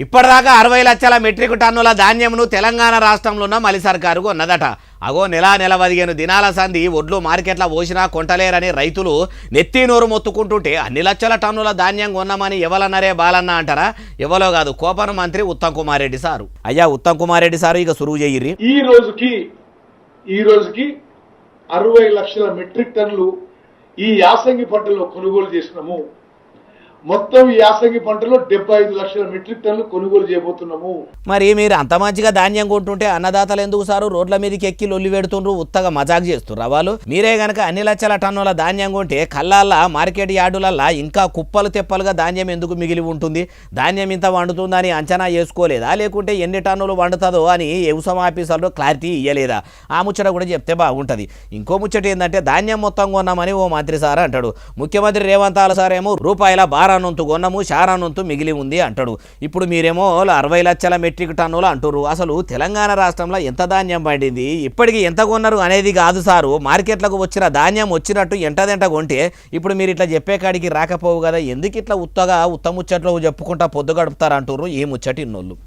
ఇప్పటిదాకా 60 లక్షల మెట్రిక్ టన్నుల ధాన్యంను తెలంగాణ రాష్ట్రంలో ఉన్న మలి సర్కారు కొన్నదట. అగో నెల 15 దినాల సంధి ఒడ్లు మార్కెట్ల పోసినా కొంటలేరని రైతులు నెత్తి నోరు మొత్తుకుంటుంటే అన్ని లక్షల టన్నుల ధాన్యం కొన్నామని ఎవలన్నరే బాలన్న అంటారా? ఎవలో కాదు, కోపన మంత్రి ఉత్తమ్ కుమార్ రెడ్డి సారు. అయ్యా ఉత్తమ్ కుమార్ రెడ్డి సారు, ఇక సురువు చెయ్యిర్రి. ఈ రోజుకి 60 లక్షల మెట్రిక్ టన్నులు ఈ యాసంగి పంటలో కొనుగోలు చేసినాము. మొత్తం ఈ యాసంగి పంటలో 75 లక్షల మెట్రిక్ టన్నులు కొనుగోలు చేయబోతున్నాము. మరి మీరు అంత మంచిగా ధాన్యం కొంటుంటే అన్నదాతలు ఎందుకు సారు రోడ్ల మీదకి ఎక్కి లొల్లి పెడుతుండ్రు, ఉత్తగా మజాక్ చేస్తుర్రు? వాళ్ళు మీరే గనక అన్ని లక్షల టన్నుల ధాన్యం కొంటే కళ్ళాల్లా మార్కెట్ యార్డులల్లా ఇంకా కుప్పలు తెప్పలుగా ధాన్యం ఎందుకు మిగిలి ఉంటుంది? ధాన్యం ఇంత వండుతుందని అంచనా చేసుకోలేదా? లేకుంటే ఎన్ని టన్నులు వండుతుందో అని వ్యవసాయ ఆఫీసర్లు క్లారిటీ ఇయ్యలేదా? ఆ ముచ్చట కూడా చెప్తే బాగుంటుంది. ఇంకో ముచ్చట ఏంటంటే ధాన్యం మొత్తం కొన్నామని ఓ మంత్రి సార్ అంటాడు. ముఖ్యమంత్రి రేవంత్ సార్ ఏమో రూపాయల బారానంతు కొన్నాము, శారానంతు మిగిలి ఉంది అంటాడు. ఇప్పుడు మీరేమో 60 లక్షల మెట్రిక్ టన్నులు అంటారు. అసలు తెలంగాణ రాష్ట్రంలో ఎంత ధాన్యం పండింది, ఇప్పటికి ఎంత కొన్నారు అనేది కాదు సారు. మార్కెట్లకు వచ్చిన ధాన్యం వచ్చినట్టు ఎంటదెంట కొంటే ఇప్పుడు మీరు ఇట్లా చెప్పే కాడికి రాకపోవు కదా. ఎందుకు ఇట్లా ఉత్తముచ్చట్లు చెప్పుకుంటా పొద్దు గడుపుతారంటారు ఈ ముచ్చటి ఇన్నోళ్ళు.